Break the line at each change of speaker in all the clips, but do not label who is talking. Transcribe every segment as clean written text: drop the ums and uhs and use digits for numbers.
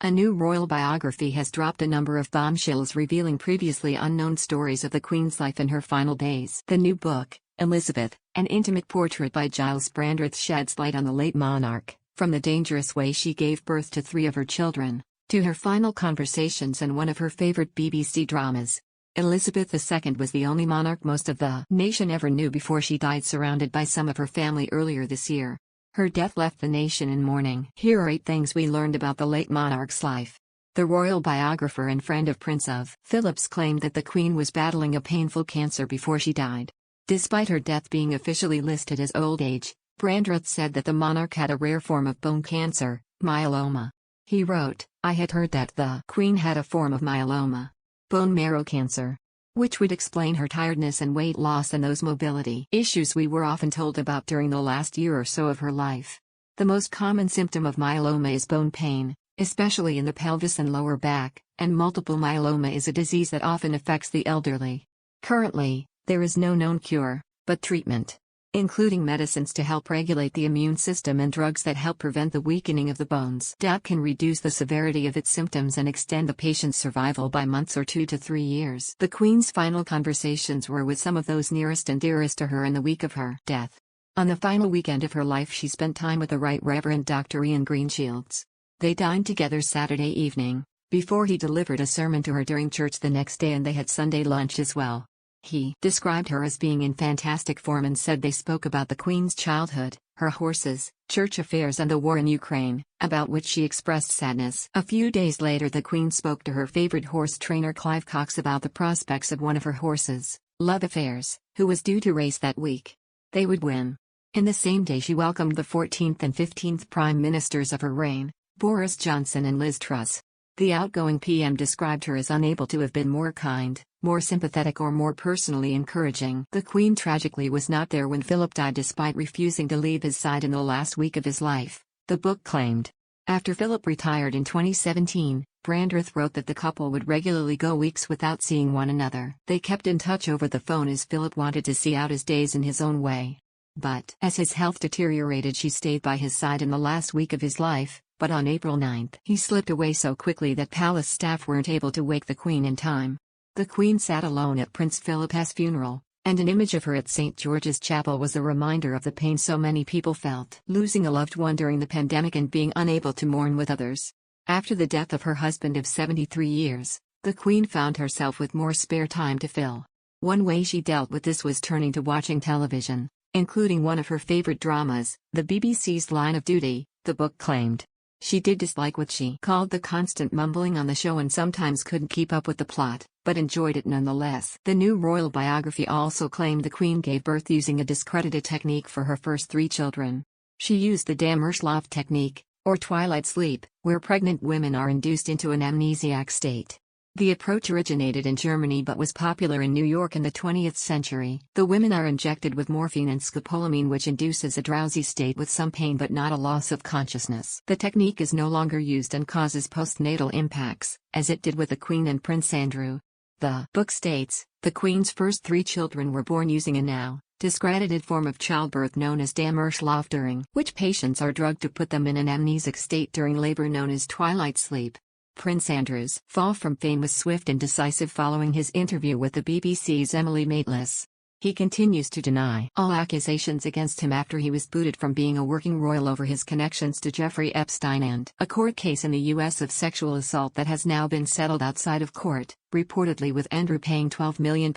A new royal biography has dropped a number of bombshells revealing previously unknown stories of the Queen's life in her final days. The new book, Elizabeth, an intimate portrait by Gyles Brandreth, sheds light on the late monarch, from the dangerous way she gave birth to 3 of her children, to her final conversations and one of her favorite BBC dramas. Elizabeth II was the only monarch most of the nation ever knew before she died surrounded by some of her family earlier this year. Her death left the nation in mourning. Here are 8 things we learned about the late monarch's life. The royal biographer and friend of Prince of Phillips claimed that the Queen was battling a painful cancer before she died. Despite her death being officially listed as old age, Brandreth said that the monarch had a rare form of bone cancer, myeloma. He wrote, "I had heard that the Queen had a form of myeloma, bone marrow cancer, which would explain her tiredness and weight loss and those mobility issues we were often told about during the last year or so of her life. The most common symptom of myeloma is bone pain, especially in the pelvis and lower back, and multiple myeloma is a disease that often affects the elderly. Currently, there is no known cure, but treatment, including medicines to help regulate the immune system and drugs that help prevent the weakening of the bones, can reduce the severity of its symptoms and extend the patient's survival by months or 2 to 3 years." The Queen's final conversations were with some of those nearest and dearest to her in the week of her death. On the final weekend of her life, she spent time with the Right Reverend Dr. Ian Greenshields. They dined together Saturday evening, before he delivered a sermon to her during church the next day, and they had Sunday lunch as well. He described her as being in fantastic form and said they spoke about the Queen's childhood, her horses, church affairs and the war in Ukraine, about which she expressed sadness. A few days later, the Queen spoke to her favorite horse trainer Clive Cox about the prospects of one of her horses, Love Affairs, who was due to race that week. They would win. In the same day, she welcomed the 14th and 15th Prime Ministers of her reign, Boris Johnson and Liz Truss. The outgoing PM described her as unable to have been more kind, more sympathetic or more personally encouraging. The Queen tragically was not there when Philip died despite refusing to leave his side in the last week of his life, the book claimed. After Philip retired in 2017, Brandreth wrote that the couple would regularly go weeks without seeing one another. They kept in touch over the phone as Philip wanted to see out his days in his own way. But as his health deteriorated, she stayed by his side in the last week of his life. But on April 9, he slipped away so quickly that palace staff weren't able to wake the Queen in time. The Queen sat alone at Prince Philip's funeral, and an image of her at St. George's Chapel was a reminder of the pain so many people felt, losing a loved one during the pandemic and being unable to mourn with others. After the death of her husband of 73 years, the Queen found herself with more spare time to fill. One way she dealt with this was turning to watching television, including one of her favorite dramas, the BBC's Line of Duty, the book claimed. She did dislike what she called the constant mumbling on the show and sometimes couldn't keep up with the plot, but enjoyed it nonetheless. The new royal biography also claimed the Queen gave birth using a discredited technique for her first 3 children. She used the Schlaf technique, or twilight sleep, where pregnant women are induced into an amnesiac state. The approach originated in Germany but was popular in New York in the 20th century. The women are injected with morphine and scopolamine, which induces a drowsy state with some pain but not a loss of consciousness. The technique is no longer used and causes postnatal impacts, as it did with the Queen and Prince Andrew. The book states, the Queen's first 3 children were born using a now discredited form of childbirth known as Schlaf, during which patients are drugged to put them in an amnesic state during labor known as twilight sleep. Prince Andrew's fall from fame was swift and decisive following his interview with the BBC's Emily Maitlis. He continues to deny all accusations against him after he was booted from being a working royal over his connections to Jeffrey Epstein and a court case in the U.S. of sexual assault that has now been settled outside of court, reportedly with Andrew paying £12 million,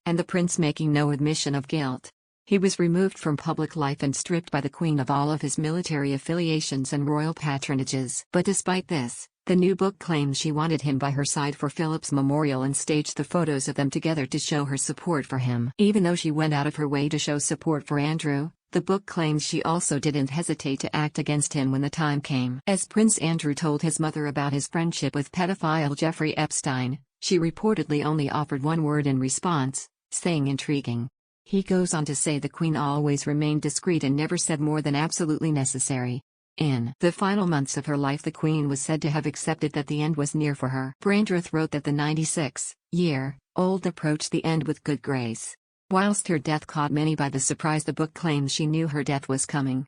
and the prince making no admission of guilt. He was removed from public life and stripped by the Queen of all of his military affiliations and royal patronages. But despite this, the new book claims she wanted him by her side for Philip's memorial and staged the photos of them together to show her support for him. Even though she went out of her way to show support for Andrew, the book claims she also didn't hesitate to act against him when the time came. As Prince Andrew told his mother about his friendship with pedophile Jeffrey Epstein, she reportedly only offered one word in response, saying intriguing. He goes on to say the Queen always remained discreet and never said more than absolutely necessary. In the final months of her life, the Queen was said to have accepted that the end was near for her. Brandreth wrote that the 96-year-old approached the end with good grace. Whilst her death caught many by the surprise, the book claims she knew her death was coming.